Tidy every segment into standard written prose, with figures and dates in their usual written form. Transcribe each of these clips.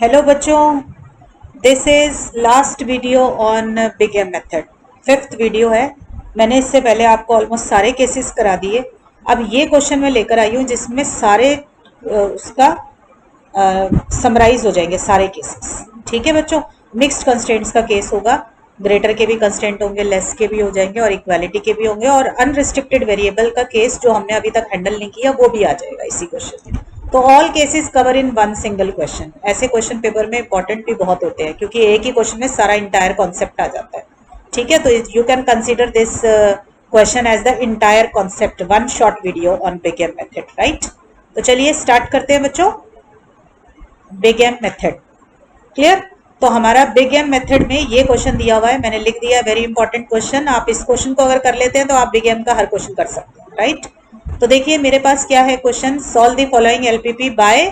Hello बच्चों, this is last video on big M method. Fifth video है। मैंने इससे पहले आपको ऑलमोस्ट सारे केसेस करा दिए। अब ये क्वेश्चन मैं लेकर आई हूँ जिसमें सारे उसका समराइज हो जाएंगे सारे केसेस। ठीक है बच्चों, मिक्स्ड कंस्ट्रेंट्स का केस होगा। ग्रेटर के भी कंस्ट्रेंट होंगे, लेस के भी हो जाएंगे और इक्वालिटी के भी होंगे, और अनरिस्ट्रिक्टेड वेरिएबल का केस जो हमने अभी तक हैंडल नहीं किया वो भी आ जाएगा इसी क्वेश्चन में। तो all cases cover in one single question. ऐसे क्वेश्चन पेपर में इंपॉर्टेंट भी बहुत होते हैं क्योंकि एक ही क्वेश्चन में सारा इंटायर कॉन्सेप्ट आ जाता है। ठीक है, तो you can consider this question as the entire concept, one short video on big M method, right. तो चलिए स्टार्ट करते हैं बच्चों, बिग एम मेथड। क्लियर। तो हमारा बिग एम मेथड में ये क्वेश्चन दिया हुआ है, मैंने लिख दिया वेरी इंपॉर्टेंट क्वेश्चन। आप इस क्वेश्चन को अगर कर लेते हैं तो आप बिग एम का हर क्वेश्चन कर सकते हैं, राइट। तो देखिए मेरे पास क्या है question, solve the following LPP by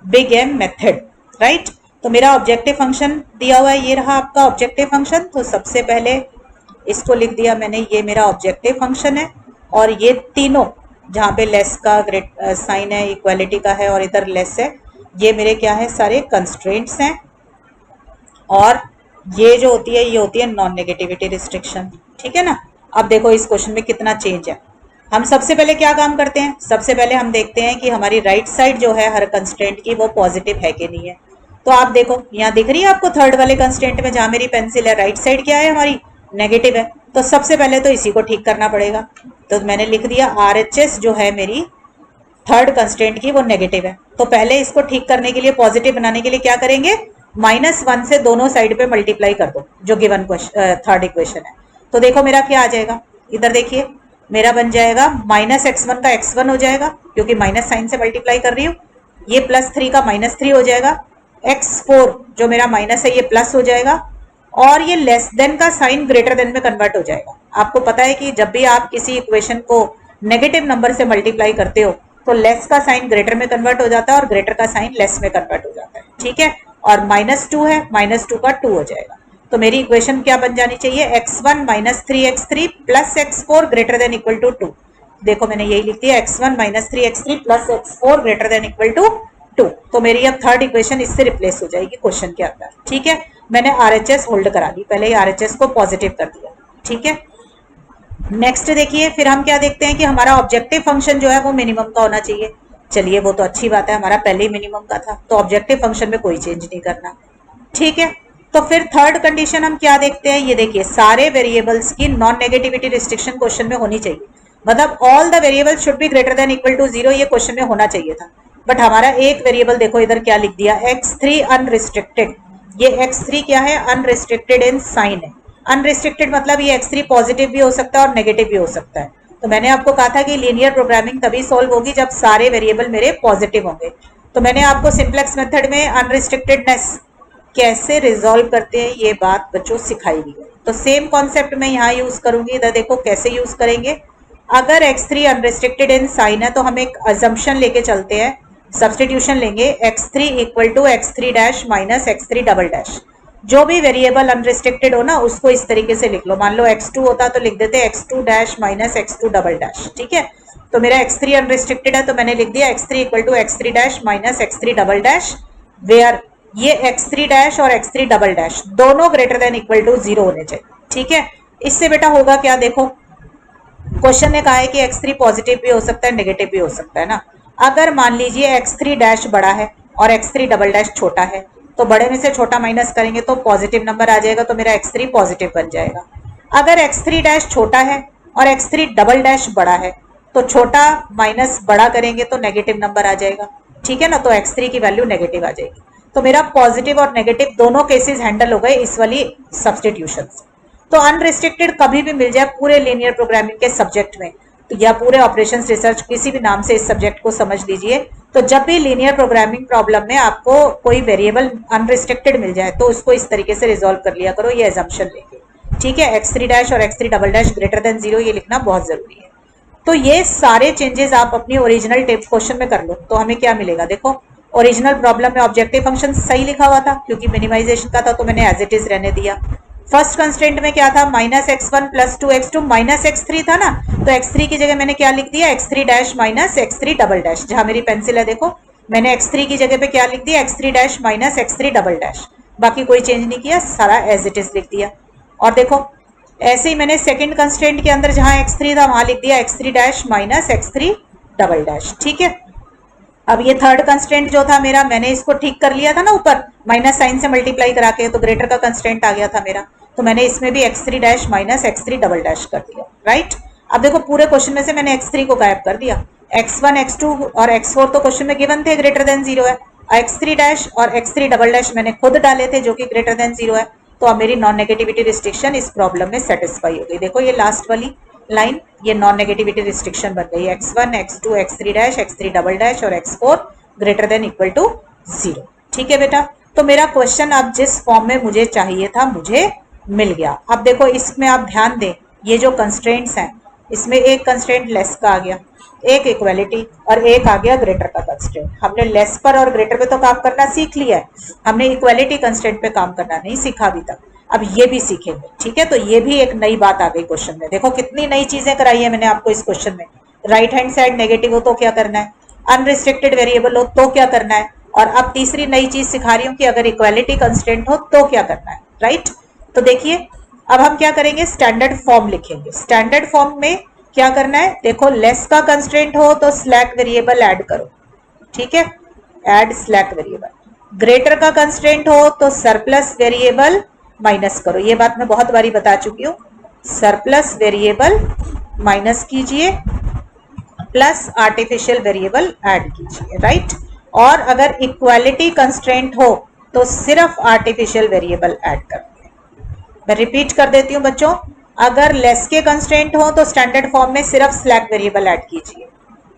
big M method, right. तो मेरा ऑब्जेक्टिव फंक्शन दिया हुआ है, ये रहा आपका ऑब्जेक्टिव फंक्शन। तो सबसे पहले इसको लिख दिया मैंने, ये मेरा ऑब्जेक्टिव फंक्शन है। और ये तीनों जहाँ पे लेस का ग्रेट साइन है, इक्वालिटी का है और इधर लेस है, ये मेरे क्या है, सारे कंस्ट्रेंट्स हैं। और ये जो होती है ये होती है नॉन नेगेटिविटी रिस्ट्रिक्शन। ठीक है ना। अब देखो इस क्वेश्चन में कितना चेंज है। हम सबसे पहले क्या काम करते हैं, सबसे पहले हम देखते हैं कि हमारी राइट साइड जो है हर कंस्ट्रेंट की वो पॉजिटिव है कि नहीं है। तो आप देखो यहाँ दिख रही है आपको थर्ड वाले कंस्ट्रेंट में जहां मेरी पेंसिल है, राइट साइड क्या है हमारी, नेगेटिव है। तो सबसे पहले तो इसी को ठीक करना पड़ेगा। तो मैंने लिख दिया RHS जो है मेरी थर्ड कंस्ट्रेंट की वो नेगेटिव है। तो पहले इसको ठीक करने के लिए, पॉजिटिव बनाने के लिए क्या करेंगे, -1 से दोनों साइड पे मल्टीप्लाई कर दो जो गिवन थर्ड इक्वेशन है। तो देखो मेरा क्या आ जाएगा, इधर देखिए मेरा बन जाएगा -x1 का x1 हो जाएगा क्योंकि माइनस साइन से मल्टीप्लाई कर रही हूँ। ये +3 का -3 हो जाएगा। x4 जो मेरा माइनस है ये प्लस हो जाएगा। और ये लेस देन का साइन ग्रेटर देन में कन्वर्ट हो जाएगा। आपको पता है कि जब भी आप किसी इक्वेशन को नेगेटिव नंबर से मल्टीप्लाई करते हो तो लेस का साइन ग्रेटर में कन्वर्ट हो जाता है और ग्रेटर का साइन लेस में कन्वर्ट हो जाता है। ठीक है। और -2 है, -2 का 2 हो जाएगा। तो मेरी इक्वेशन क्या बन जानी चाहिए, x1 -3x3 plus x4 greater than equal to 2। देखो मैंने यही लिख दिया, x1 -3x3 plus x4 greater than equal to 2। तो मेरी अब थर्ड इक्वेशन इससे रिप्लेस हो जाएगी क्वेश्चन के अंदर। ठीक है। मैंने RHS होल्ड करा दी, पहले ही RHS को पॉजिटिव कर दिया। ठीक है। नेक्स्ट देखिए, फिर हम क्या देखते हैं कि हमारा ऑब्जेक्टिव फंक्शन जो है वो मिनिमम का होना चाहिए। चलिए वो तो अच्छी बात है, हमारा पहले ही मिनिमम का था तो ऑब्जेक्टिव फंक्शन में कोई चेंज नहीं करना। ठीक है। तो फिर थर्ड कंडीशन हम क्या देखते हैं, ये देखिए सारे वेरिएबल्स की नॉन नेगेटिविटी रिस्ट्रिक्शन क्वेश्चन में होनी चाहिए। मतलब all the variables should be greater than equal to 0, ये क्वेश्चन में होना चाहिए था। बट हमारा एक वेरिएबल देखो इधर क्या लिख दिया, x3 अनरिस्ट्रिक्टेड। ये x3 क्या है, अनरिस्ट्रिक्टेड इन साइन है। अनरिस्ट्रिक्टेड मतलब ये x3 पॉजिटिव भी हो सकता है और नेगेटिव भी हो सकता है। तो मैंने आपको कहा था कि लीनियर प्रोग्रामिंग तभी सॉल्व होगी जब सारे वेरिएबल मेरे पॉजिटिव होंगे। तो मैंने आपको सिंप्लेक्स मेथड में अनरिस्ट्रिक्टेडनेस कैसे रिजॉल्व करते हैं ये बात बच्चों सिखाई गई है। तो सेम कॉन्सेप्ट मैं यहाँ यूज करूंगी। इधर देखो कैसे यूज करेंगे। अगर x3 अनरिस्ट्रिक्टेड इन साइन है तो हम एक अजम्पशन लेके चलते हैं, सब्सटीट्यूशन लेंगे, x3 equal to x3 dash minus x3 double dash. जो भी वेरिएबल अनरिस्ट्रिक्टेड हो ना उसको इस तरीके से लिख लो। मान लो x2 होता तो लिख देते x2 dash minus x2 double dash. ठीक है। तो मेरा x3 अनरिस्ट्रिक्टेड है तो मैंने लिख दिया x3 equal to x3 dash minus x3 double dash, where ये x3 डैश और x3 डबल डैश दोनों ग्रेटर देन इक्वल टू 0 होने चाहिए। ठीक है। इससे बेटा होगा क्या, देखो क्वेश्चन ने कहा है कि x3 पॉजिटिव भी हो सकता है, नेगेटिव भी हो सकता है ना। अगर मान लीजिए x3 डैश बड़ा है और x3 डबल डैश छोटा है तो बड़े में से छोटा माइनस करेंगे तो पॉजिटिव नंबर आ जाएगा, तो मेरा x3 पॉजिटिव बन जाएगा। अगर x3 डैश छोटा है और x3 डबल डैश बड़ा है तो छोटा माइनस बड़ा करेंगे तो नेगेटिव नंबर आ जाएगा। ठीक है ना। तो x3 की वैल्यू नेगेटिव आ जाएगी। तो मेरा पॉजिटिव और नेगेटिव दोनों केसेस हैंडल हो गए इस वाली सब्सटीट्यूशन से। तो अनरिस्ट्रिक्टेड कभी भी मिल जाए पूरे लीनियर प्रोग्रामिंग के सब्जेक्ट में तो या पूरे ऑपरेशंस रिसर्च किसी भी नाम से इस सब्जेक्ट को समझ लीजिए। तो जब भी लीनियर प्रोग्रामिंग प्रॉब्लम में आपको कोई वेरिएबल अनरिस्ट्रिक्टेड मिल जाए तो उसको इस तरीके से रिजॉल्व कर लिया करो, ये एजम्पशन लेके। ठीक है। x3 डैश और x3 double dash greater than 0 ये लिखना बहुत जरूरी है। तो ये सारे चेंजेस आप अपनी ओरिजिनल टेप क्वेश्चन में कर लो तो हमें क्या मिलेगा, देखो ओरिजिनल प्रॉब्लम में ऑब्जेक्टिव फंक्शन सही लिखा हुआ था क्योंकि मिनिमाइजेशन का था तो मैंने एज इट इज रहने दिया। फर्स्ट कंस्ट्रेंट में क्या था, -x1 + 2x2 -x3 था ना। तो x3 की जगह मैंने क्या लिख दिया, x3 dash minus x3 double dash. जहां मेरी पेंसिल है देखो मैंने x3 की जगह पे क्या लिख दिया, x3 dash minus x3 double dash, बाकी कोई चेंज नहीं किया, सारा एज इट इज लिख दिया। और देखो ऐसे ही मैंने सेकंड कंस्ट्रेंट के अंदर जहां x3 था वहां लिख दिया x3 dash minus x3 double dash. ठीक है, अब ये थर्ड कंस्ट्रेंट जो था मेरा, मैंने इसको ठीक कर लिया था ना ऊपर माइनस साइन से मल्टीप्लाई करा के, तो ग्रेटर का कंस्ट्रेंट आ गया था मेरा, तो मैंने इसमें भी x3 dash minus x3 double dash कर दिया। राइट, अब देखो पूरे क्वेश्चन में से मैंने x3 को गायब कर दिया, x1 x2 और x4 तो क्वेश्चन में गिवन थे, ग्रेटर देन 0 है, x3 डैश और x3 डबल डैश मैंने खुद डाले थे जो कि ग्रेटर देन 0 है, तो अब मेरी नॉन नेगेटिविटी रिस्ट्रिक्शन इस प्रॉब्लम में सेटिस्फाई हो गई। देखो ये लास्ट वाली लाइन, ये नॉन नेगेटिविटी रिस्ट्रिक्शन बन गई, x1 x2 x3 dash x3 double dash और x4 greater than equal to 0। ठीक है बेटा, तो मेरा क्वेश्चन अब जिस फॉर्म में मुझे चाहिए था मुझे मिल गया। अब देखो इसमें आप ध्यान दें, ये जो कंस्ट्रेंट्स हैं इसमें एक कंस्ट्रेंट लेस का आ गया, एक इक्वालिटी और एक आ गया ग्रेटर का कंस्ट्रेंट। हमने लेस पर और ग्रेटर पे तो काम करना सीख लिया है, हमने इक्वालिटी कंस्ट्रेंट पे काम करना नहीं सीखा अभी तक, अब ये भी सीखेंगे। ठीक है, तो ये भी एक नई बात आ गई क्वेश्चन में। देखो कितनी नई चीजें कराई है मैंने आपको इस क्वेश्चन में। राइट हैंड साइड नेगेटिव हो तो क्या करना है, अनरिस्ट्रिक्टेड वेरिएबल हो तो क्या करना है, और अब तीसरी नई चीज सिखा रही हूँ कि अगर इक्वालिटी कंस्ट्रेंट हो तो क्या करना है। राइट, तो देखिए अब हम क्या करेंगे, स्टैंडर्ड फॉर्म लिखेंगे। स्टैंडर्ड फॉर्म में क्या करना है, देखो लेस का कंस्ट्रेंट हो तो स्लैक वेरिएबल ऐड करो। ठीक है, ऐड स्लैक वेरिएबल। ग्रेटर का कंस्ट्रेंट हो तो सरप्लस वेरिएबल माइनस करो, ये बात मैं बहुत बारी बता चुकी हूँ, सरप्लस वेरिएबल माइनस कीजिए प्लस आर्टिफिशियल वेरिएबल ऐड कीजिए। राइट, और अगर इक्वालिटी कंस्ट्रेंट हो तो सिर्फ आर्टिफिशियल वेरिएबल ऐड करो। मैं रिपीट कर देती हूँ बच्चों, अगर लेस के कंस्ट्रेंट हो तो स्टैंडर्ड फॉर्म में सिर्फ स्लैक वेरिएबल ऐड कीजिए,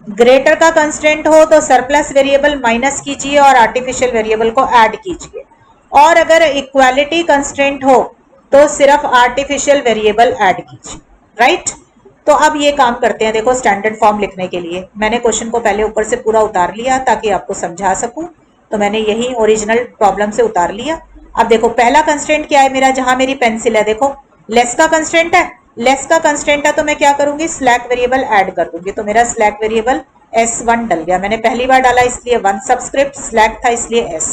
ग्रेटर का कंस्ट्रेंट हो तो सरप्लस वेरिएबल माइनस कीजिए और आर्टिफिशियल वेरिएबल को ऐड कीजिए, और अगर इक्वालिटी कंस्ट्रेंट हो तो सिर्फ आर्टिफिशियल वेरिएबल ऐड कीजिए। राइट, तो अब ये काम करते हैं। देखो स्टैंडर्ड फॉर्म लिखने के लिए मैंने क्वेश्चन को पहले ऊपर से पूरा उतार लिया ताकि आपको समझा सकूं, तो मैंने यही ओरिजिनल प्रॉब्लम से उतार लिया। अब देखो पहला कंस्ट्रेंट क्या है मेरा, जहां मेरी पेंसिल है, देखो लेस का कंस्ट्रेंट है, लेस का कंस्ट्रेंट है तो मैं क्या करूंगी, स्लैक वेरिएबल ऐड कर दूंगी, तो मेरा स्लैक वेरिएबल S1 डल गया। मैंने पहली बार डाला इसलिए 1 सबस्क्रिप्ट, स्लैक था इसलिए S।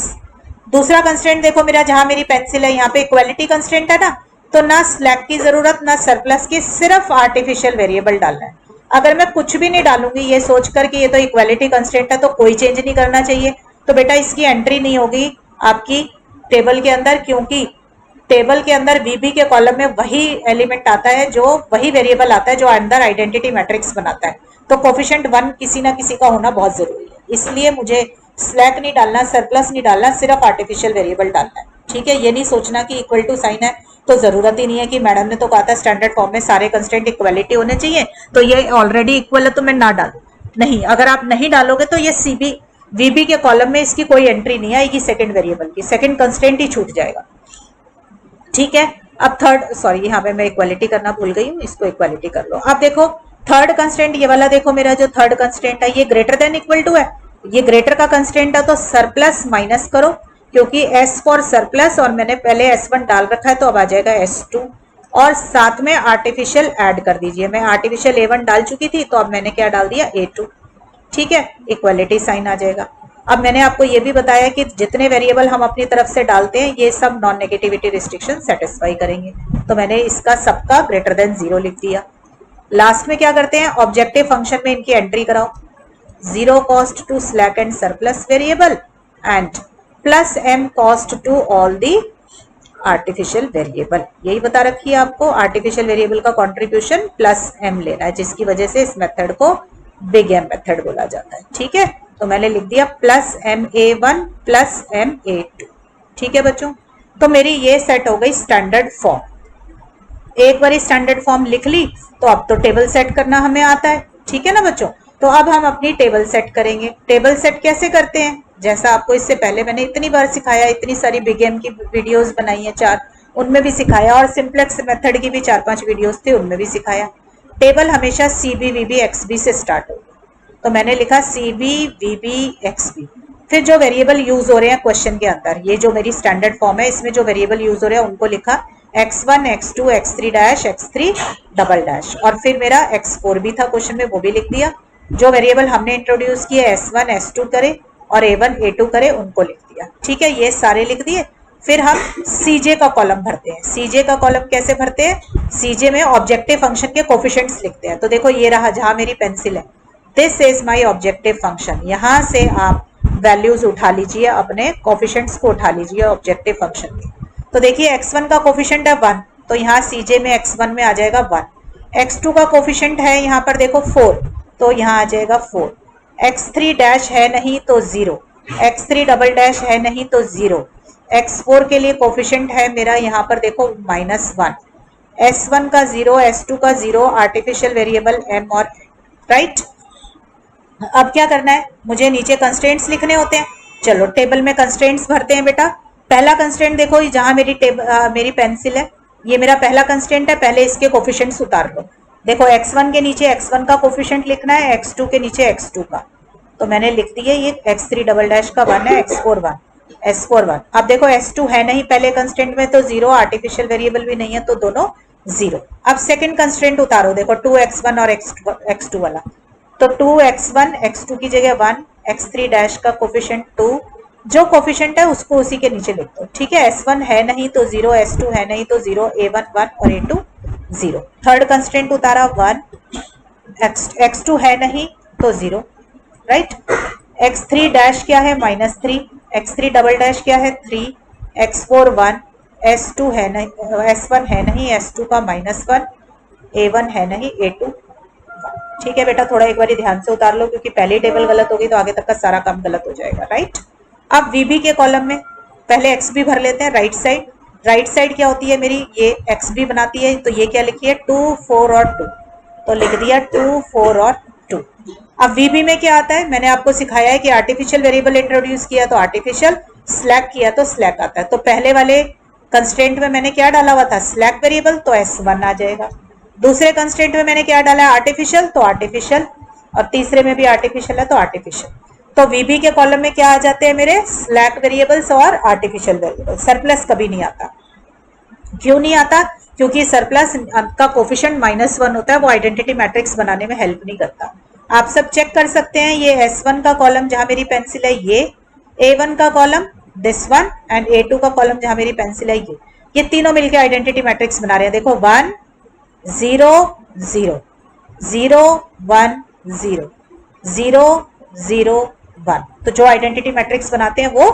दूसरा कंस्ट्रेंट देखो मेरा, जहां मेरी पेंसिल है यहाँ पे इक्वालिटी कंस्ट्रेंट है ना, तो ना स्लैक की जरूरत ना सरप्लस की, सिर्फ आर्टिफिशियल वेरिएबल डालना है। अगर मैं कुछ भी नहीं डालूंगी ये सोचकर कि ये तो इक्वालिटी कंस्ट्रेंट है तो कोई चेंज नहीं करना चाहिए, तो बेटा इसकी एंट्री नहीं होगी आपकी टेबल के अंदर, क्योंकि टेबल के अंदर वीबी के कॉलम में वही एलिमेंट आता है, जो वही वेरिएबल आता है जो अंदर आइडेंटिटी मैट्रिक्स बनाता है, तो कोफिशिएंट 1 किसी ना किसी का होना बहुत जरूरी है, इसलिए मुझे स्लैक नहीं डालना, सरप्लस नहीं डालना, सिर्फ आर्टिफिशियल वेरिएबल डालना है। ठीक है, ये नहीं सोचना कि इक्वल टू साइन है तो जरूरत ही नहीं है कि मैडम ने तो कहा था स्टैंडर्ड फॉर्म में सारे कंस्टेंट इक्वालिटी होने चाहिए तो ये ऑलरेडी इक्वल है तो मैं ना डालूं। नहीं, अगर आप नहीं डालोगे तो ये सीबी वीबी के कॉलम में इसकी कोई एंट्री नहीं आएगी, सेकंड वेरिएबल की, सेकंड कंस्टेंट ही छूट जाएगा। ठीक है, अब थर्ड, सॉरी यहाँ पे मैं इक्वालिटी करना भूल गई हूँ, इसको इक्वालिटी कर लो। अब देखो थर्ड कंस्टेंट ये वाला, देखो मेरा जो थर्ड कंस्टेंट है ये ग्रेटर देन इक्वल टू है, ये ग्रेटर का कंस्टेंट है तो सरप्लस माइनस करो, क्योंकि S फॉर सरप्लस और मैंने पहले S1 डाल रखा है तो अब आ जाएगा S2, और साथ में आर्टिफिशियल ऐड कर दीजिए। मैं आर्टिफिशियल A1 डाल चुकी थी तो अब मैंने क्या डाल दिया, A2। ठीक है, इक्वालिटी साइन आ जाएगा। अब मैंने आपको ये भी बताया कि जितने वेरिएबल हम अपनी तरफ से डालते हैं ये सब नॉन नेगेटिविटी रिस्ट्रिक्शन सेटिस्फाई करेंगे, तो मैंने इसका सबका ग्रेटर देन 0 लिख दिया। लास्ट में क्या करते हैं, ऑब्जेक्टिव फंक्शन में इनकी एंट्री कराओ, 0 cost to slack and surplus variable and plus m cost to all the artificial variable. यही बता रखी है आपको, आर्टिफिशियल वेरिएबल का कॉन्ट्रीब्यूशन प्लस m लेना है, जिसकी वजह से इस मेथड को बिग M मेथड बोला जाता है। ठीक है, तो मैंने लिख दिया प्लस MA1 प्लस MA2। ठीक है बच्चों, तो मेरी ये सेट हो गई स्टैंडर्ड फॉर्म। एक बार स्टैंडर्ड फॉर्म लिख ली तो अब तो टेबल सेट करना हमें आता है। ठीक है ना बच्चों, तो अब हम अपनी टेबल सेट करेंगे। टेबल सेट कैसे करते हैं, जैसा आपको इससे पहले मैंने इतनी बार सिखाया, इतनी सारी बिग M की वीडियोस बनाई है 4, उनमें भी सिखाया, और सिंप्लेक्स मेथड की भी 4-5 वीडियोस थी उनमें भी सिखाया। टेबल हमेशा CB VB XB से स्टार्ट हो, तो मैंने लिखा CB VB XB, फिर जो वेरिएबल यूज हो रहे हैं क्वेश्चन के अंदर, ये जो मेरी स्टैंडर्ड फॉर्म है इसमें जो वेरिएबल यूज हो रहे हैं उनको लिखा x1 x2 x3 dash x3 double dash, और फिर मेरा x4 भी था क्वेश्चन में वो भी लिख दिया। जो वेरिएबल हमने इंट्रोड्यूस किए S1 S2 करे और A1 A2 करे उनको लिख दिया। ठीक है, ये सारे लिख दिए। फिर हम CJ का कॉलम भरते हैं। CJ का कॉलम कैसे भरते हैं? CJ में ऑब्जेक्टिव फंक्शन के कोफिशिएंट्स लिखते हैं। तो देखो ये रहा जहां मेरी पेंसिल है, this is my objective function. यहां से आप वैल्यूज उठा लीजिए, अपने कोफिशिएंट्स को उठा लीजिए ऑब्जेक्टिव फंक्शन के। तो देखिए x1 का कोफिशिएंट है 1, तो यहाँ CJ में x1 में आ जाएगा 1। x2 का कोफिशिएंट है यहाँ पर देखो 4, तो यहाँ आ जाएगा 4। x3 डैश है नहीं तो 0, x3 डबल डैश है नहीं तो 0। x4 के लिए कोफिशिएंट है मेरा यहाँ पर देखो -1। s1 का 0, s2 का 0, आर्टिफिशियल वेरिएबल m और राइट। अब क्या करना है, मुझे नीचे कंस्ट्रेंट्स लिखने होते हैं। चलो टेबल में कंस्ट्रेंट्स भरते हैं बेटा। पहला कंस्ट्रेंट देखो, जहां मेरी पेंसिल है, ये मेरा पहला कंस्ट्रेंट है। पहले इसके कोफिशिएंट्स उतार लो। देखो x1 के नीचे x1 का कोफिशिएंट लिखना है, x2 के नीचे x2 का। तो मैंने लिख दिया, ये x3 डबल डैश का 1 है, x4 1, s4 1। अब देखो s2 है नहीं पहले कंस्ट्रेंट में, तो 0, आर्टिफिशियल वेरिएबल भी नहीं है, तो दोनों 0। अब सेकंड कंस्ट्रेंट उतारो, देखो 2x1 और x2 वाला। तो 2x1 x2 की जगह 1, x3 डैश का कोफिशिएंट 2, जो कोफिशिएंट है उसको उसी के नीचे लिख दो। ठीक है, s1 है नहीं तो 0, s2 है नहीं तो 0, a1 1 और a2 0। थर्ड कंस्ट्रेंट उतारा 1, x2 है नहीं तो 0, राइट। x3 डैश क्या है -3, x3 डबल डैश क्या है 3, x4 1, s2 है नहीं, s1 है नहीं, s2 का -1, a1 है नहीं, a2 1। ठीक है बेटा, थोड़ा एक बार ध्यान से उतार लो, क्योंकि पहली टेबल गलत होगी तो आगे तक का सारा काम गलत हो जाएगा, राइट। अब VB के कॉलम में पहले XB भर लेते हैं राइट साइड। राइट साइड क्या होती है मेरी, ये XB बनाती है। तो ये क्या लिखी है, 2 4 और 2, तो लिख दिया 2 4 और 2। अब VB में क्या आता है, मैंने आपको सिखाया है कि आर्टिफिशियल वेरिएबल इंट्रोड्यूस किया तो आर्टिफिशियल, स्लैक किया तो स्लैक आता है। तो पहले वाले कंस्ट्रेंट में मैंने क्या डाला हुआ था, स्लैक वेरिएबल, तो S1 आ जाएगा। दूसरे कंस्ट्रेंट में मैंने क्या डाला है, आर्टिफिशियल, तो आर्टिफिशियल, और तीसरे में भी आर्टिफिशियल है तो आर्टिफिशियल। तो VB के कॉलम में क्या आ जाते हैं मेरे, स्लैक वेरिएबल्स और आर्टिफिशियल वेरिएबल। सरप्लस कभी नहीं आता। क्यों नहीं आता, क्योंकि सरप्लस का कोफिशिएंट -1 होता है, वो आइडेंटिटी मैट्रिक्स बनाने में हेल्प नहीं करता। आप सब चेक कर सकते हैं, ये S1 का कॉलम जहां मेरी पेंसिल है ये, A1 का column this one, and A2 का कॉलम जहां मेरी पेंसिल है ये तीनों मिलकर आइडेंटिटी मैट्रिक्स बना रहे हैं। देखो 1 0 0 0 1 0 0 0 1, तो जो आइडेंटिटी मैट्रिक्स बनाते हैं वो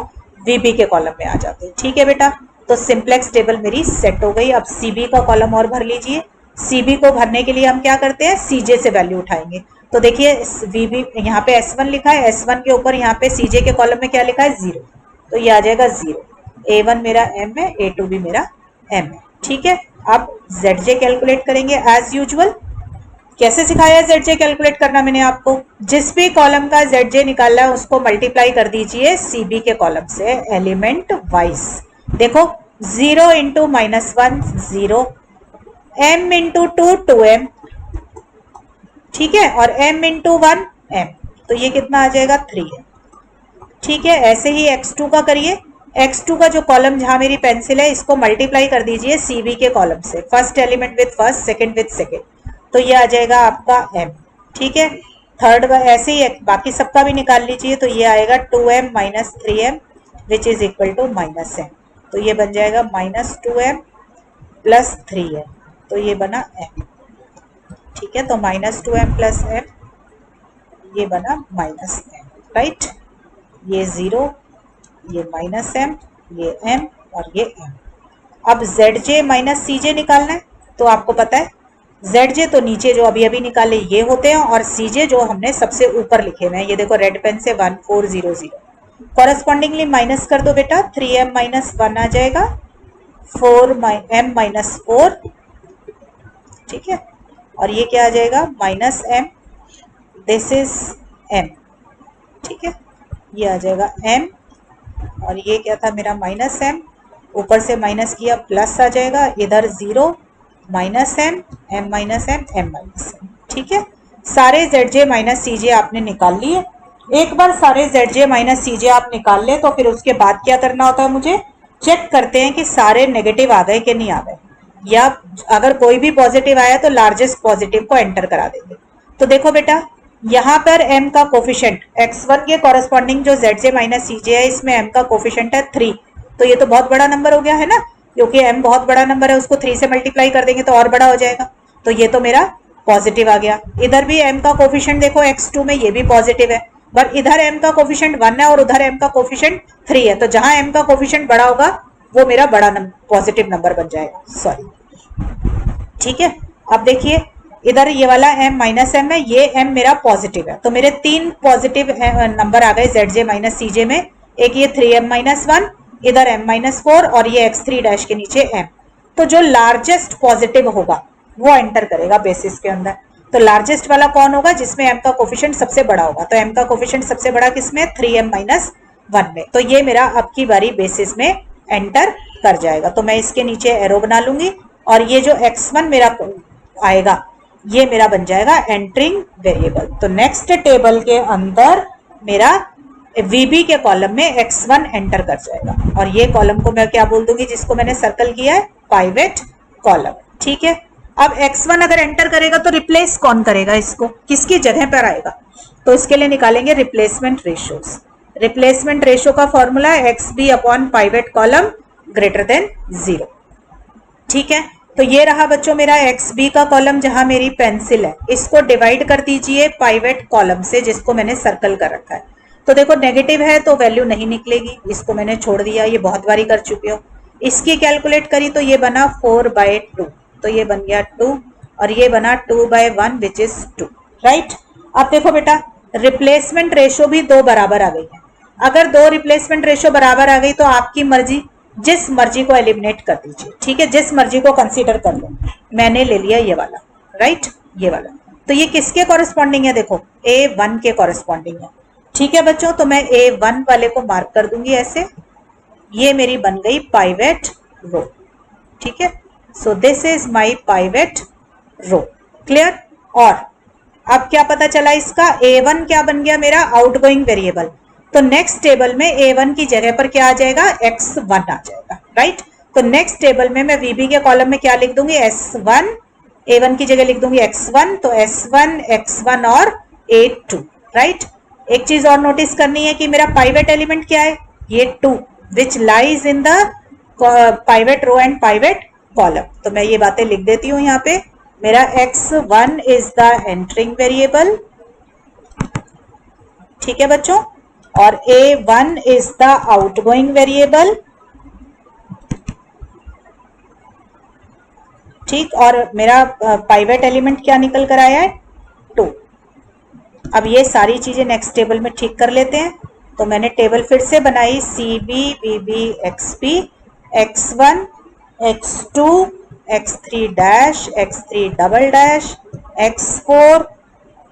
VB के कॉलम में आ जाते हैं। ठीक है बेटा, तो सिंप्लेक्स टेबल मेरी सेट हो गई। अब CB का कॉलम और भर लीजिए। CB को भरने के लिए हम क्या करते हैं, CJ से वैल्यू उठाएंगे। तो देखिए VB यहाँ पे S1 लिखा है, S1 के ऊपर यहाँ पे CJ के कॉलम में क्या लिखा है, 0, तो ये आ जाएगा 0। A1 मेरा M है, A2 भी मेरा M है। ठीक है, अब ZJ कैलकुलेट करेंगे एज यूजुअल। कैसे सिखाया है ZJ कैलकुलेट करना मैंने आपको, जिस भी कॉलम का ZJ निकालना है उसको मल्टीप्लाई कर दीजिए CB के कॉलम से एलिमेंट वाइज। देखो 0 इंटू -1 0, M इंटू 2 2M, ठीक है, और M इंटू 1 M, तो ये कितना आ जाएगा 3 है। ठीक है, ऐसे ही x2 का करिए। x2 का जो कॉलम जहां मेरी पेंसिल है इसको मल्टीप्लाई कर दीजिए CB के कॉलम से, first element with first, second with second, तो ये आ जाएगा आपका M। ठीक है, थर्ड ऐसे ही बाकी सबका भी निकाल लीजिए, तो ये आएगा 2M minus 3M which is equal to -M, तो ये बन जाएगा -2M प्लस 3M, तो ये बना M। ठीक है, तो -2M प्लस M, ये बना -M, राइट। ये 0, ये -M, ये M और ये M। अब ZJ माइनस CJ निकालना है, तो आपको पता है ZJ तो नीचे जो अभी अभी निकाले ये होते हैं, और CJ जो हमने सबसे ऊपर लिखे हुए हैं, ये देखो रेड पेन से 1400, कॉरेस्पॉन्डिंगली माइनस कर दो बेटा, 3M माइनस 1 आ जाएगा, 4M माइनस 4, ठीक है, और ये क्या आ जाएगा -M, दिस इज M। ठीक है, ये आ जाएगा M, और ये क्या था मेरा -M, ऊपर से माइनस किया प्लस आ जाएगा, इधर 0 -M, M minus M, M minus M। ठीक है, सारे ZJ माइनस CJ आपने निकाल लिए। एक बार सारे ZJ माइनस CJ आप निकाल ले तो फिर उसके बाद क्या करना होता है, मुझे चेक करते हैं कि सारे नेगेटिव आ गए कि नहीं आ गए, या अगर कोई भी पॉजिटिव आया तो लार्जेस्ट पॉजिटिव को एंटर करा देंगे। तो देखो बेटा यहाँ पर m का कोफिशिएंट x1 के कॉरेस्पॉन्डिंग जो zj माइनस cj है, इसमें m का कोफिशिएंट है 3, तो ये तो बहुत बड़ा नंबर हो गया है ना, क्योंकि m बहुत बड़ा नंबर है, उसको 3 से मल्टीप्लाई कर देंगे तो और बड़ा हो जाएगा, तो ये तो मेरा पॉजिटिव आ गया। इधर भी m का कोफिशिएंट देखो x2 में, ये भी पॉजिटिव है, पर इधर m का कोफिशिएंट 1 है और उधर m का कोफिशिएंट 3 है, तो जहां m का कोफिशिएंट बड़ा होगा वो मेरा बड़ा पॉजिटिव नंबर बन जाएगा, सॉरी, ठीक है। अब देखिए इधर ये वाला m माइनस m है, ये m मेरा पॉजिटिव है, तो मेरे 3 पॉजिटिव नंबर आ गए zj माइनस cj में, एक ये 3m माइनस 1, इधर m माइनस 4 और ये x3 डैश के नीचे m। तो जो लार्जेस्ट पॉजिटिव होगा वो एंटर करेगा बेसिस के अंदर। तो लार्जेस्ट वाला कौन होगा? जिसमें m का कोफिशिएंट सबसे बड़ा होगा, तो m का कोफिशिएंट सबसे बड़ा किसमें? 3m माइनस 1 में। तो ये मेरा अब की बारी बेसिस में एंटर कर जाएगा, तो मैं इसके नीचे एरो बना लूंगी और ये जो x1 मेरा आएगा ये मेरा बन जाएगा एंटरिंग वेरिएबल। तो नेक्स्ट टेबल के अंदर मेरा VB के कॉलम में x1 एंटर कर जाएगा और ये कॉलम को मैं क्या बोल दूंगी, जिसको मैंने सर्कल किया है, पाइवेट कॉलम, ठीक है। अब x1 अगर एंटर करेगा तो रिप्लेस कौन करेगा इसको, किसकी जगह पर आएगा? तो इसके लिए निकालेंगे रिप्लेसमेंट रेशियोज। रिप्लेसमेंट रेशियो का फॉर्मूला है XB upon pivot column greater than 0, ठीक है। तो ये रहा बच्चों मेरा XB का कॉलम जहां मेरी पेंसिल है, इसको डिवाइड कर दीजिए पाइवेट कॉलम से जिसको मैंने सर्कल कर रखा है। तो देखो नेगेटिव है तो वैल्यू नहीं निकलेगी, इसको मैंने छोड़ दिया, ये बहुत बारी कर चुके हो। इसकी कैलकुलेट करी तो ये बना 4/2, तो ये बन गया 2 और ये बना 2/1 विच इज 2, राइट। अब देखो बेटा रिप्लेसमेंट रेशियो भी 2 बराबर आ गई है। अगर 2 रिप्लेसमेंट रेशियो बराबर आ गई तो आपकी मर्जी, जिस मर्जी को एलिमिनेट कर दीजिए, ठीक है, जिस मर्जी को कंसीडर कर लो। मैंने ले लिया ये वाला, राइट, ये वाला। तो ये किसके कॉरेस्पॉन्डिंग है? देखो A1 के कॉरेस्पॉन्डिंग है, ठीक है बच्चों। तो मैं A1 वाले को मार्क कर दूंगी ऐसे, ये मेरी बन गई पाइवेट रो, ठीक है। So this is my pivot row, clear. और अब क्या पता चला इसका, A1 क्या बन गया मेरा? Outgoing variable. तो नेक्स्ट टेबल में A1 की जगह पर क्या आ जाएगा? x1 आ जाएगा, राइट। तो नेक्स्ट टेबल में मैं VB के कॉलम में क्या लिख दूंगी? S1, A1 की जगह लिख दूंगी x1, तो S1, x1 और A2, राइट। एक चीज और नोटिस करनी है कि मेरा पाइवेट एलिमेंट क्या है? ये 2 which lies in the pivot row and pivot column. तो मैं ये बातें लिख देती हूँ यहाँ पे। मेरा x1 is the entering variable, ठीक है बच्चों, और A1 is the outgoing variable, ठीक। और मेरा पाइवेट एलिमेंट क्या निकल कर आया है? 2। अब ये सारी चीजें नेक्स्ट टेबल में ठीक कर लेते हैं। तो मैंने टेबल फिर से बनाई, CB, VB, XB, X1, X2, X3 dash, X3 double dash, X4,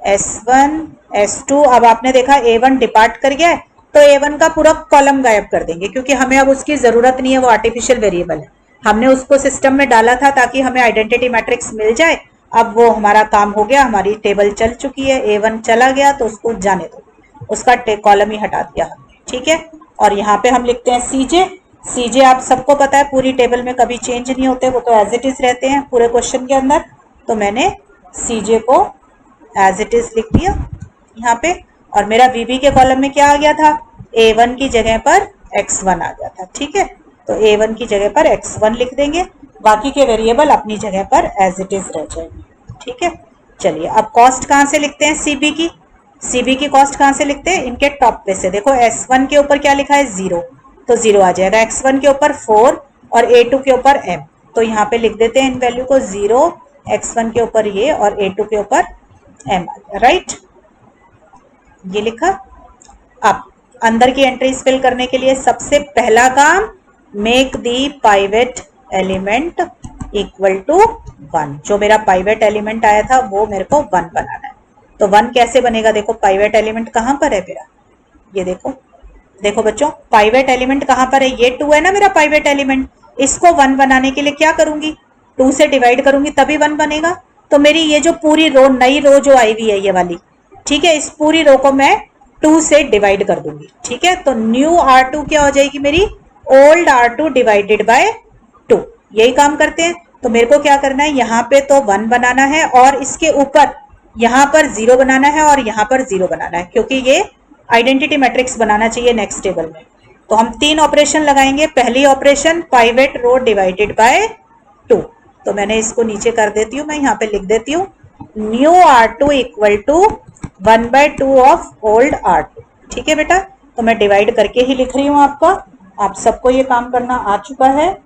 S1, S2। अब आपने देखा A1 डिपार्ट कर गया है, तो A1 का पूरा कॉलम गायब कर देंगे, क्योंकि हमें अब उसकी जरूरत नहीं है, वो आर्टिफिशियल वेरिएबल है। हमने उसको सिस्टम में डाला था ताकि हमें आइडेंटिटी मैट्रिक्स मिल जाए। अब वो हमारा काम हो गया, हमारी टेबल चल चुकी है, A1 चला गया तो उसको जाने दो, उसका कॉलम ही हटा दिया हमने, ठीक है। और यहाँ पे हम लिखते हैं CJ आप सबको पता है पूरी टेबल में कभी चेंज नहीं होते, वो तो एज इट इज रहते हैं पूरे क्वेश्चन के अंदर। तो मैंने CJ को एज इट इज लिख दिया यहाँ पे। और मेरा VB के कॉलम में क्या आ गया था? A1 की जगह पर x1 आ गया था, ठीक है। तो A1 की जगह पर x1 लिख देंगे, बाकी के वेरिएबल अपनी जगह पर एज इट इज रह जाएंगे, ठीक है। चलिए अब कॉस्ट कहाँ से लिखते हैं? CB की कॉस्ट कहाँ से लिखते हैं? इनके टॉप पे से। देखो S1 के ऊपर क्या लिखा है? 0, तो 0 आ जाएगा। X1 के ऊपर 4 और A2 के ऊपर M, तो यहाँ पे लिख देते हैं इन वैल्यू को 0, X1 के ऊपर ये और A2 के ऊपर M, राइट, ये लिखा। अब अंदर की एंट्रीज फिल करने के लिए सबसे पहला काम, make the pivot element equal to 1। जो मेरा पाइवेट एलिमेंट आया था वो मेरे को 1 बनाना है। तो 1 कैसे बनेगा? देखो पाइवेट एलिमेंट कहां पर है मेरा, ये देखो बच्चों पाइवेट एलिमेंट कहां पर है? ये 2 है ना मेरा पाइवेट एलिमेंट। इसको 1 बनाने के लिए क्या करूंगी? 2 से डिवाइड करूंगी तभी 1 बनेगा। तो मेरी ये जो पूरी रो, नई रो जो आई हुई है ये वाली, ठीक है, इस पूरी रो को मैं 2 से डिवाइड कर दूंगी, ठीक है। तो न्यू R2 क्या हो जाएगी मेरी? Old R2 divided by 2। यही काम करते हैं। तो मेरे को क्या करना है? यहाँ पे तो 1 बनाना है और इसके ऊपर यहाँ पर 0 बनाना है और यहाँ पर 0 बनाना है, क्योंकि ये आइडेंटिटी मैट्रिक्स बनाना चाहिए नेक्स्ट टेबल में। तो हम 3 ऑपरेशन लगाएंगे। पहली operation pivot row divided by 2, तो मैंने इसको नीचे कर देती हूँ, मैं यहाँ पे लिख देती हूँ new R2 equal to 1/2 of old R2। ठीक है बेटा, तो मैं डिवाइड करके ही लिख रही हूँ आपका, आप सबको ये काम करना आ चुका है।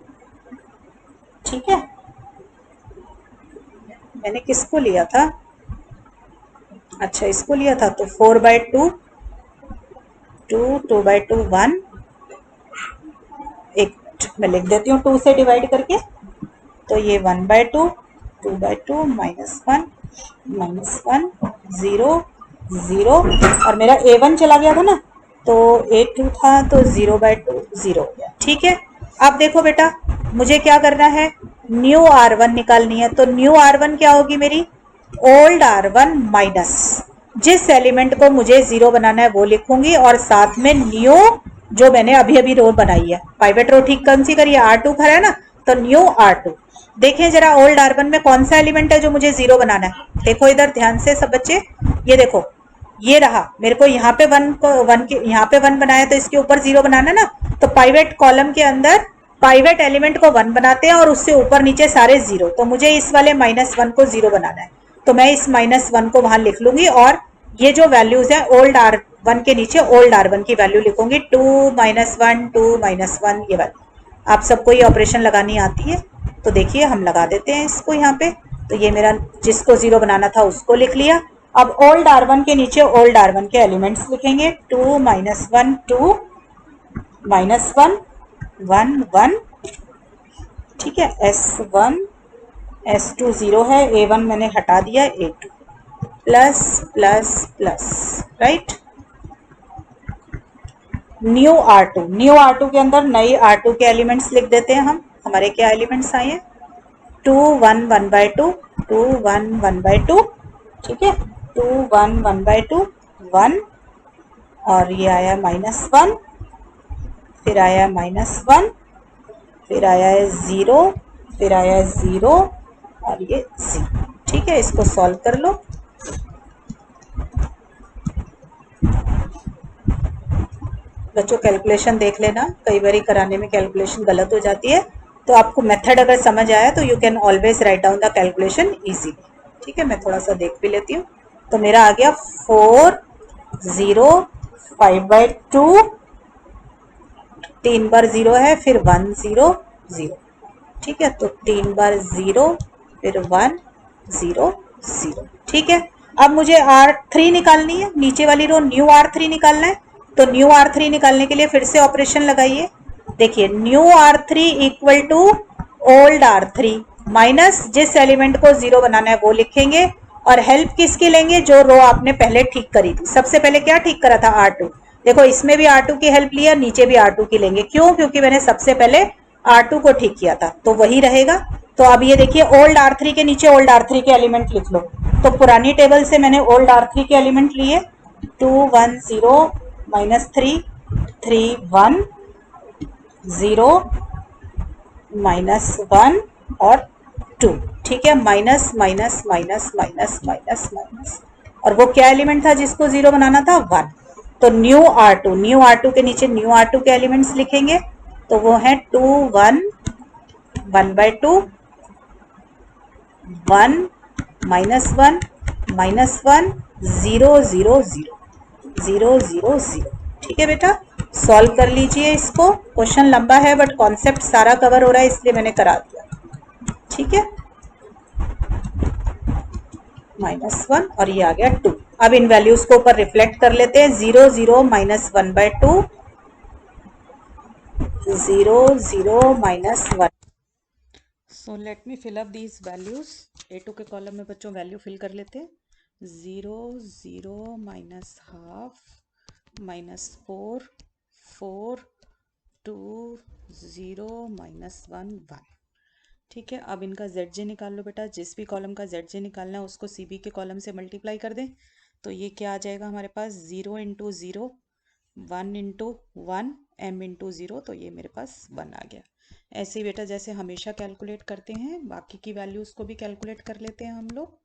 ठीक है, मैंने किसको लिया था, अच्छा इसको लिया था, तो 4/2 2 2/2 1, एक मैं लिख देती हूँ 2 से डिवाइड करके, तो ये 1/2 2/2 -1 0 0, और मेरा A1 चला गया था ना, तो A2 था, तो 0/2 0 हो गया। ठीक है, अब देखो बेटा, मुझे क्या करना है, न्यू R1 निकालनी है। तो न्यू R1 क्या होगी मेरी, ओल्ड R1 माइनस जिस एलिमेंट को मुझे 0 बनाना है वो लिखूंगी, और साथ में न्यू जो मैंने अभी अभी रो बनाई है, पाइवेट रो ठीक कौन सी करी है, R2 खड़ा है ना, तो न्यू R2। देखें जरा ओल्ड R1 में कौन सा एलिमेंट है जो मुझे 0 बनाना है, देखो इधर ध्यान से सब बच्चे, ये देखो ये रहा, मेरे को यहाँ पे 1 को 1 के यहाँ पे 1 बनाया, तो इसके ऊपर 0 बनाना ना, तो पाइवेट कॉलम के अंदर पाइवेट एलिमेंट को 1 बनाते हैं और उससे ऊपर नीचे सारे 0, तो मुझे इस वाले -1 को 0 बनाना है, तो मैं इस -1 को वहां लिख लूंगी, और ये जो वैल्यूज है ओल्ड R1 के नीचे ओल्ड R1 की वैल्यू लिखूंगी, 2 -1 2 -1, ये वैल्यू। आप सबको ये ऑपरेशन लगानी आती है, तो देखिए हम लगा देते हैं इसको यहाँ पे, तो ये मेरा जिसको 0 बनाना था उसको लिख लिया। अब ओल्ड R1 के नीचे ओल्ड R1 के एलिमेंट्स लिखेंगे, 2 -1 2 -1 1 1, ठीक है, S1 S2 0 है, A1 मैंने हटा दिया, A2 plus plus plus, right. New R2 के अंदर नई R2 के एलिमेंट्स लिख देते हैं हम, हमारे क्या एलिमेंट्स आए हैं, 2 1 1/2 2 1 1/2, ठीक है, 2 1 1/2 1, और ये आया -1, फिर आया -1, फिर आया है 0, फिर आया 0, और ये 0। ठीक है, इसको सॉल्व कर लो। बच्चों कैलकुलेशन देख लेना, कई बार कराने में कैलकुलेशन गलत हो जाती है, तो आपको मेथड अगर समझ आया तो you can always right down the calculation easily. ठीक है, मैं थोड़ा सा देख भी लेती हूँ, तो मेरा आ गया 4 0 5/2, 3 बार 0 है, फिर 1 0 0, ठीक है, तो 3 बार 0, फिर 1 0 0। ठीक है, अब मुझे R3 निकालनी है, नीचे वाली रो न्यू R3 निकालना है, तो न्यू R3 निकालने के लिए फिर से ऑपरेशन लगाइए। देखिए new R3 equal to old R3 minus जिस एलिमेंट को 0 बनाना है वो लिखेंगे, और हेल्प किसकी लेंगे, जो रो आपने पहले ठीक करी थी। सबसे पहले क्या ठीक करा था, R2, देखो इसमें भी R2 की हेल्प लिया, नीचे भी R2 की लेंगे, क्यों, क्योंकि मैंने सबसे पहले R2 को ठीक किया था, तो वही रहेगा। तो अब ये देखिए ओल्ड R3 के नीचे ओल्ड R3 के एलिमेंट लिख लो, तो पुरानी टेबल से मैंने ओल्ड R3 के एलिमेंट लिए, 2 1 0 -3 3 1 0 -1 और 2, ठीक है, minus minus minus minus minus minus, और वो क्या एलिमेंट था जिसको 0 बनाना था, 1, तो न्यू R2 के नीचे न्यू R2 के एलिमेंट्स लिखेंगे, तो वो है 2 1 1/2 1 -1 -1 0 0 0 0 0 0। ठीक है बेटा, सॉल्व कर लीजिए इसको, क्वेश्चन लंबा है बट कॉन्सेप्ट सारा कवर हो रहा है इसलिए मैंने करा दिया। ठीक है, -1 और ये आ गया 2। अब इन वैल्यूज को ऊपर रिफ्लेक्ट कर लेते हैं, 0 0 -1/2 0 0 -1। So let me fill up these values. A2 के कॉलम में बच्चों वैल्यू फिल कर लेते हैं, 0 0 -1/2 -4 4 2 0 -1 1। ठीक है, अब इनका ZJ निकाल लो बेटा, जिस भी कॉलम का ZJ निकालना है उसको CB के कॉलम से मल्टीप्लाई कर दें, तो ये क्या आ जाएगा हमारे पास, 0 × 0 1 × 1 m × 0, तो ये मेरे पास 1 आ गया। ऐसे ही बेटा जैसे हमेशा कैलकुलेट करते हैं, बाकी की वैल्यूज़ को भी कैलकुलेट कर लेते हैं हम लोग।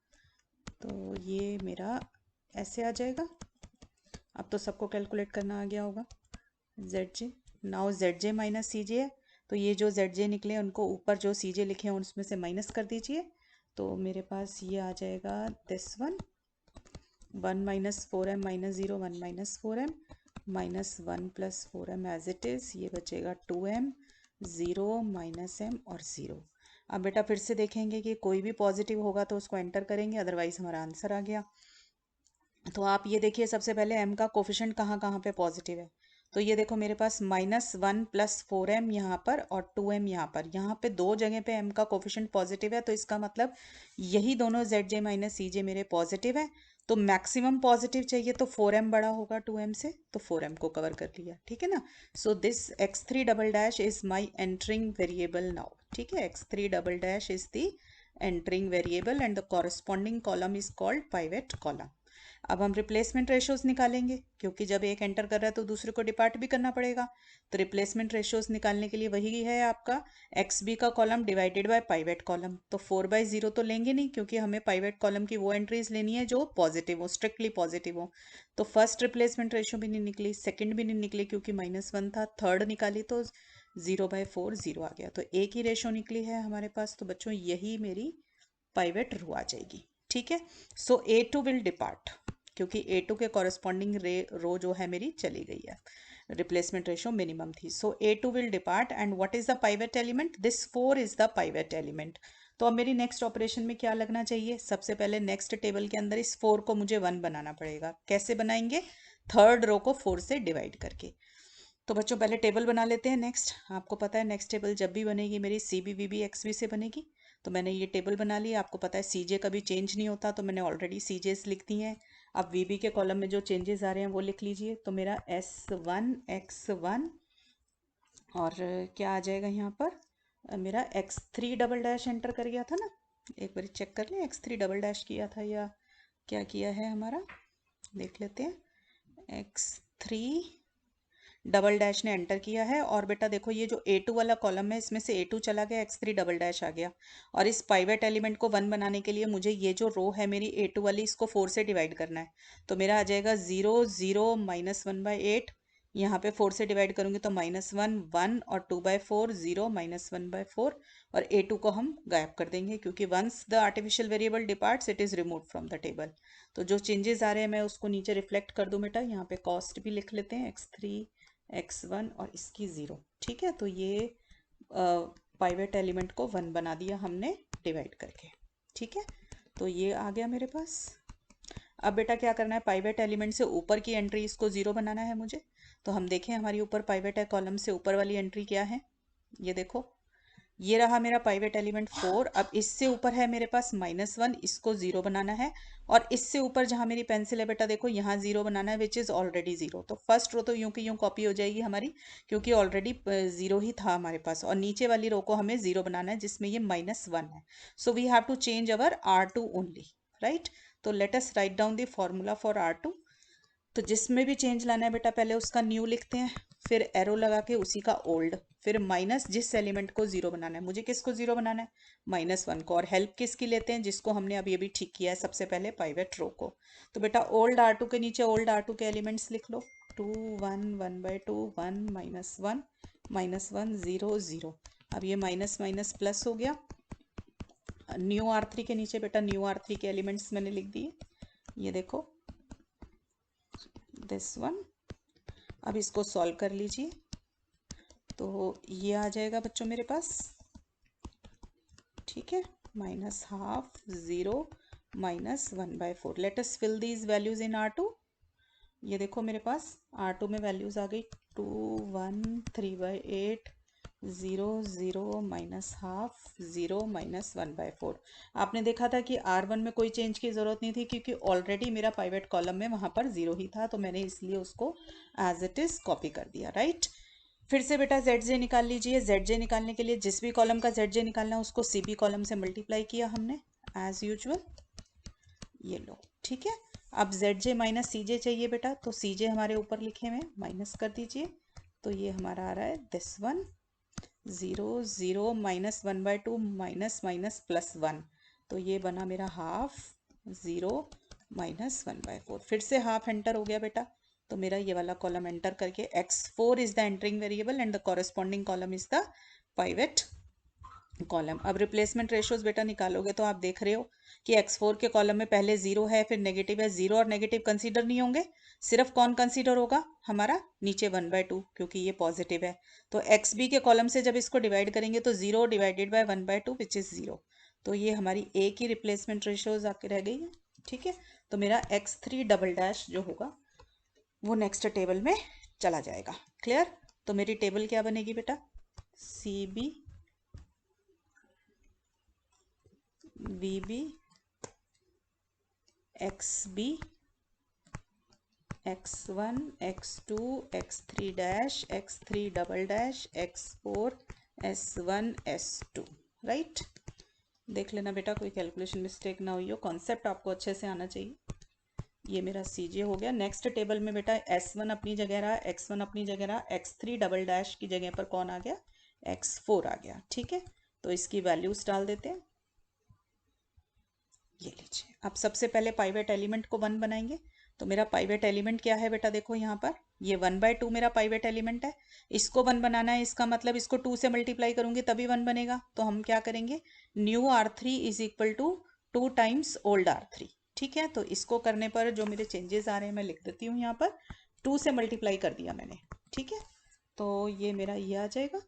तो ये मेरा ऐसे आ जाएगा। अब तो सबको कैलकुलेट करना आ गया होगा। ZJ, now ZJ minus CJ है, तो ये जो ZJ निकले उनको ऊपर जो CJ लिखे हैं उसमें से माइनस कर दीजिए। तो मेरे पास ये आ जाएगा this one, 1 minus 4m minus 0, 1 minus 4m minus 1 plus 4m as it is, ये बचेगा 2m, 0 माइनस m और 0। अब बेटा फिर से देखेंगे कि कोई भी पॉजिटिव होगा तो उसको एंटर करेंगे, अदरवाइज हमारा आंसर आ गया। तो आप ये देखिए सबसे पहले m का कोफिशेंट कहाँ कहाँ पे पॉजिटिव है। तो ये देखो मेरे पास -1 प्लस 4m यहाँ पर और 2m यहाँ पे दो जगह पे m का कोफिशेंट पॉजिटिव है, तो इसका मतलब यही दोनों ZJ माइनस CJ मेरे पॉजिटिव है। तो मैक्सिमम पॉजिटिव चाहिए तो 4m बड़ा होगा 2m से, तो 4m को कवर कर लिया, ठीक है ना। So this x3 double dash is my entering variable now, ठीक है। x3 double dash is the entering variable and the corresponding column is called pivot column. अब हम रिप्लेसमेंट रेशियोज निकालेंगे, क्योंकि जब एक एंटर कर रहा है तो दूसरे को डिपार्ट भी करना पड़ेगा। तो रिप्लेसमेंट रेशियोज निकालने के लिए वही है आपका XB का column divided by pivot column. तो 4/0 तो लेंगे नहीं, क्योंकि हमें पाइवेट कॉलम की वो एंट्रीज लेनी है जो पॉजिटिव हो, स्ट्रिक्टली पॉजिटिव हो। तो फर्स्ट रिप्लेसमेंट रेशियो भी नहीं निकली, सेकेंड भी नहीं निकली क्योंकि -1 था, थर्ड निकाली तो 0/4 0 आ गया। तो एक ही रेशियो निकली है हमारे पास, तो बच्चों यही मेरी पाइवेट रो आ जाएगी, ठीक है। सो A2 विल डिपार्ट, क्योंकि A2 के कॉरस्पॉन्डिंग रो जो है मेरी चली गई है, रिप्लेसमेंट रेशियो मिनिमम थी। So A2 will depart and what is the pivot element, this 4 is the pivot element. तो अब मेरी नेक्स्ट ऑपरेशन में क्या लगना चाहिए, सबसे पहले नेक्स्ट टेबल के अंदर इस 4 को मुझे 1 बनाना पड़ेगा। कैसे बनाएंगे, थर्ड रो को 4 से डिवाइड करके। तो बच्चों पहले टेबल बना लेते हैं। नेक्स्ट आपको पता है नेक्स्ट टेबल जब भी बनेगी मेरी CB VB XB से बनेगी। तो मैंने ये टेबल बना ली। आपको पता है CJ कभी चेंज नहीं होता, तो मैंने ऑलरेडी CJs लिख दी हैं। अब VB के कॉलम में जो चेंजेस आ रहे हैं वो लिख लीजिए। तो मेरा S1 X1 और क्या आ जाएगा यहाँ पर, मेरा X3 डबल डैश एंटर कर गया था ना, एक बार चेक कर लें X3 डबल डैश किया था या क्या किया है हमारा, देख लेते हैं। X3 डबल डैश ने एंटर किया है, और बेटा देखो ये जो A2 वाला कॉलम है इसमें से A2 चला गया, X3 डबल डैश आ गया। और इस पाइवेट एलिमेंट को 1 बनाने के लिए मुझे ये जो रो है मेरी A2 वाली, इसको 4 से डिवाइड करना है। तो मेरा आ जाएगा 0 0 -1/8, यहाँ पे 4 से डिवाइड करूंगी तो -1 1 और 2/4 0 -1/4, और A2 को हम गायब कर देंगे, क्योंकि once the artificial variable departs it is remove from the table. तो जो चेंजेस आ रहे हैं मैं उसको नीचे रिफ्लेक्ट कर दूं बेटा, यहाँ पे कॉस्ट भी लिख लेते हैं X3 X1 और इसकी 0, ठीक है। तो ये पाइवेट एलिमेंट को 1 बना दिया हमने डिवाइड करके, ठीक है। तो ये आ गया मेरे पास। अब बेटा क्या करना है, पाइवेट एलिमेंट से ऊपर की एंट्री इसको 0 बनाना है मुझे। तो हम देखें हमारी ऊपर पाइवेट है, कॉलम से ऊपर वाली एंट्री क्या है, ये देखो ये रहा मेरा पाइवेट एलिमेंट 4। अब इससे ऊपर है मेरे पास -1, इसको 0 बनाना है। और इससे ऊपर जहाँ मेरी पेंसिल है बेटा देखो यहाँ 0 बनाना है, विच इज़ ऑलरेडी 0। तो फर्स्ट रो तो यूं की यूं कॉपी हो जाएगी हमारी, क्योंकि ऑलरेडी 0 ही था हमारे पास। और नीचे वाली रो को हमें 0 बनाना है जिसमें ये -1 है। So we have to change our R2 only, right. तो let us write down the formula for R2। तो जिसमें भी चेंज लाना है बेटा पहले उसका न्यू लिखते हैं, फिर एरो लगा के उसी का ओल्ड, फिर माइनस जिस एलिमेंट को 0 बनाना है, मुझे किसको 0 बनाना है, -1 को। और हेल्प किसकी लेते हैं, जिसको हमने अभी अभी ठीक किया है सबसे पहले, पाइवेट रो को। तो बेटा ओल्ड R2 के नीचे ओल्ड R2 के एलिमेंट्स लिख लो, 2 1 1/2 1 -1 -1 0 0। अब ये माइनस माइनस प्लस हो गया। न्यू R3 के नीचे बेटा न्यू R3 के एलिमेंट्स मैंने लिख दिए, ये देखो दिस वन। अब इसको सॉल्व कर लीजिए, तो ये आ जाएगा बच्चों मेरे पास, ठीक है, -1/2 0 -1/4। Let us fill these values in R2। ये देखो मेरे पास R2 में वैल्यूज आ गई 2 1 3/8 0 0 -1/2 0 -1/4। आपने देखा था कि R1 में कोई चेंज की ज़रूरत नहीं थी, क्योंकि ऑलरेडी मेरा पाइवेट कॉलम में वहाँ पर 0 ही था, तो मैंने इसलिए उसको एज इट इज़ कॉपी कर दिया, राइट। फिर से बेटा ZJ निकाल लीजिए। ZJ निकालने के लिए जिस भी कॉलम का ZJ निकालना है उसको CB कॉलम से मल्टीप्लाई किया हमने एज यूजुअल, ये लो, ठीक है। अब ZJ माइनस CJ चाहिए बेटा, तो CJ हमारे ऊपर लिखे हुए माइनस कर दीजिए। तो ये हमारा आ रहा है दिस वन, 0 0 -1/2 माइनस माइनस +1, तो ये बना मेरा हाफ 0 माइनस 1/4। फिर से हाफ एंटर हो गया बेटा, तो मेरा ये वाला कॉलम एंटर करके x4 is the entering variable and the corresponding column is the pivot column. अब रिप्लेसमेंट रेशियोज बेटा निकालोगे तो आप देख रहे हो कि x4 के कॉलम में पहले 0 है, फिर नेगेटिव है। 0 और नेगेटिव कंसीडर नहीं होंगे, सिर्फ कौन कंसीडर होगा, हमारा नीचे 1/2, क्योंकि ये पॉजिटिव है। तो xb के कॉलम से जब इसको डिवाइड करेंगे तो 0 डिवाइडेड बाय 1/2 विच इज 0। तो ये हमारी a की रिप्लेसमेंट रेशियोज आके रह गई है। ठीक है, तो मेरा x3 डबल डैश जो होगा वो नेक्स्ट टेबल में चला जाएगा। क्लियर? तो मेरी टेबल क्या बनेगी बेटा, CB VB XB X1 X2 X3 dash X3 double dash X4 S1 S2। Right? देख लेना बेटा कोई कैलकुलेशन मिस्टेक ना हुई हो, कॉन्सेप्ट आपको अच्छे से आना चाहिए। ये मेरा CJ हो गया। नेक्स्ट टेबल में बेटा S1 अपनी जगह रहा, X1 अपनी जगह रहा, X3 डबल डैश की जगह पर कौन आ गया, X4 आ गया। ठीक है, तो इसकी वैल्यूज डाल देते हैं। ये लीजिए, अब सबसे पहले पाइवेट एलिमेंट को 1 बनाएंगे। तो मेरा पाइवेट एलिमेंट क्या है बेटा, देखो यहाँ पर ये 1/2 मेरा पाइवेट एलिमेंट है। इसको 1 बनाना है, इसका मतलब इसको 2 से मल्टीप्लाई करूंगी तभी 1 बनेगा। तो हम क्या करेंगे, new R3 is equal to 2 times old R3। ठीक है, तो इसको करने पर जो मेरे चेंजेस आ रहे हैं मैं लिख देती हूँ यहाँ पर, 2 से मल्टीप्लाई कर दिया मैंने। ठीक है, तो ये मेरा ये आ जाएगा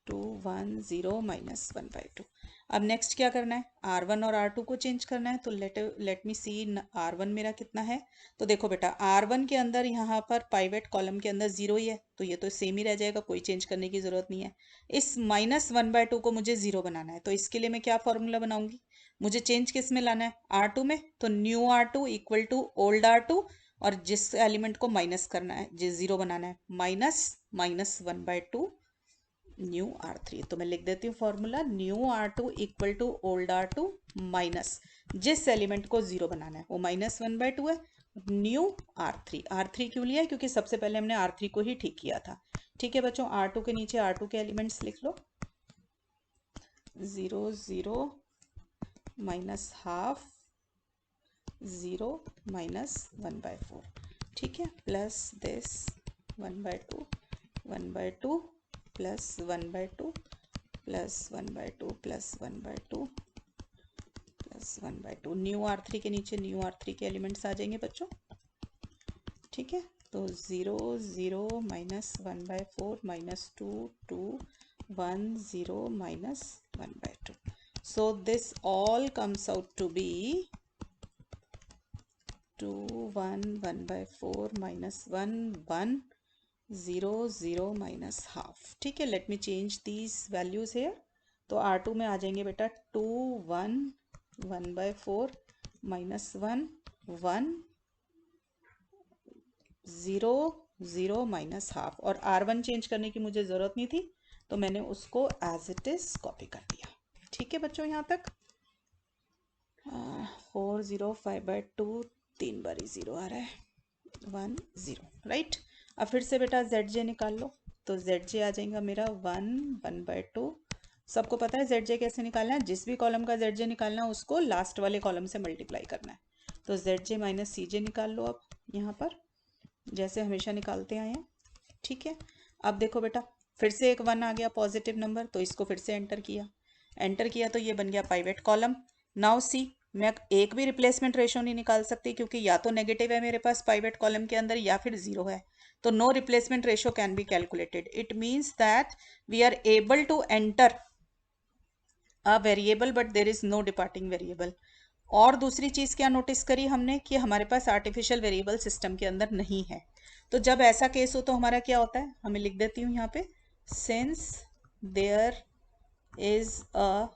2 1 0 माइनस 1/2। अब नेक्स्ट क्या करना है, R1 और R2 को चेंज करना है। तो लेट मी सी R1 मेरा कितना है। तो देखो बेटा R1 के अंदर यहाँ पर पाइवेट कॉलम के अंदर 0 ही है, तो ये तो सेम ही रह जाएगा, कोई चेंज करने की जरूरत नहीं है। इस माइनस 1/2 को मुझे 0 बनाना है, तो इसके लिए मैं क्या फॉर्मूला बनाऊंगी, मुझे चेंज किस में लाना है, R2 में। तो new R2 equal to old R2, और जिस एलिमेंट को माइनस करना है, जिस 0 बनाना है, माइनस माइनस 1/2 न्यू R3। तो मैं लिख देती हूँ formula, new R2 equal to old R2 minus जिस एलिमेंट को 0 बनाना है वो -1/2 है, न्यू R3। R3 क्यों लिया है, क्योंकि सबसे पहले हमने R3 को ही ठीक किया था। ठीक है बच्चों, R2 के नीचे R2 के एलिमेंट्स लिख लो, 0 0 माइनस हाफ 0 माइनस 1/4। ठीक है, plus this 1/2 1/2 plus 1/2 plus 1/2 plus 1/2 plus 1/2। New R3 के नीचे न्यू R3 के एलिमेंट्स आ जाएंगे बच्चों। ठीक है, तो 0 0 minus 1/4 minus 2 2 1 0 minus 1/2। So this all comes out to be 2 1 1/4 minus 1 1 0 0 minus half. ठीक है, let me change these values here. तो R2 में आ जाएंगे बेटा 2 1 1/4 माइनस 1 1 0 0 माइनस हाफ। और R1 चेंज करने की मुझे ज़रूरत नहीं थी, तो मैंने उसको एज इट इज़ कॉपी कर दिया। ठीक है बच्चों, यहाँ तक 4 0 5/2 3 बारी 0 आ रहा है, 1 0। राइट, अब फिर से बेटा ZJ निकाल लो। तो ZJ आ जाएगा मेरा 1 1/2। सबको पता है ZJ कैसे निकालना है, जिस भी कॉलम का ZJ निकालना है उसको लास्ट वाले कॉलम से मल्टीप्लाई करना है। तो ZJ माइनस CJ निकाल लो अब यहाँ पर, जैसे हमेशा निकालते आए हैं। ठीक है, अब देखो बेटा फिर से एक 1 आ गया पॉजिटिव नंबर, तो इसको फिर से एंटर किया तो ये बन गया पाइवेट कॉलम। नाउ सी, मैं एक भी रिप्लेसमेंट रेशो नहीं निकाल सकती, क्योंकि या तो नेगेटिव है मेरे पास पाइवेट कॉलम के अंदर या फिर 0 है। तो no replacement ratio can be calculated. It means that we are able to enter a variable but there is no departing variable. और दूसरी चीज़ क्या नोटिस करी हमने, कि हमारे पास आर्टिफिशियल वेरिएबल सिस्टम के अंदर नहीं है। तो जब ऐसा केस हो तो हमारा क्या होता है, हमें लिख देती हूँ यहाँ पे, since there is a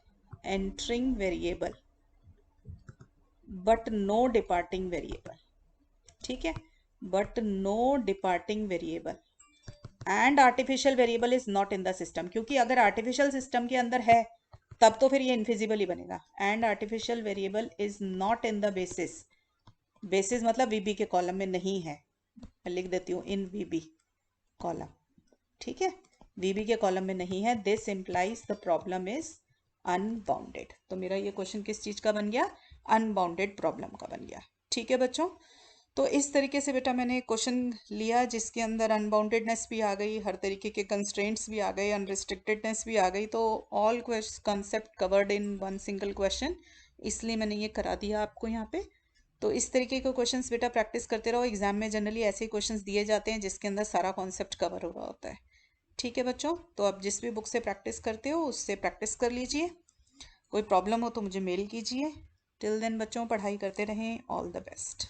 entering variable but no departing variable. ठीक है, but no departing variable and artificial variable is not in the system. क्योंकि अगर आर्टिफिशियल सिस्टम के अंदर है तब तो फिर ये इनफिजिबल ही बनेगा। And artificial variable is not in the basis, basis मतलब VB के कॉलम में नहीं है। मैं लिख देती हूँ इन VB कॉलम। ठीक है, VB के कॉलम में नहीं है, this implies the problem is unbounded. तो मेरा ये क्वेश्चन किस चीज का बन गया, अनबाउंडेड प्रॉब्लम का बन गया। ठीक है बच्चों, तो इस तरीके से बेटा मैंने क्वेश्चन लिया जिसके अंदर अनबाउंडेडनेस भी आ गई, हर तरीके के कंस्ट्रेंट्स भी आ गए, अनरिस्ट्रिक्टेडनेस भी आ गई, तो all concept covered in one single question, इसलिए मैंने ये करा दिया आपको यहाँ पे। तो इस तरीके के क्वेश्चंस बेटा प्रैक्टिस करते रहो, एग्जाम में जनरली ऐसे क्वेश्चंस दिए जाते हैं जिसके अंदर सारा कॉन्सेप्ट कवर हो रहा होता है। ठीक है बच्चों, तो आप जिस भी बुक से प्रैक्टिस करते हो उससे प्रैक्टिस कर लीजिए, कोई प्रॉब्लम हो तो मुझे मेल कीजिए। टिल देन बच्चों पढ़ाई करते रहें, ऑल द बेस्ट।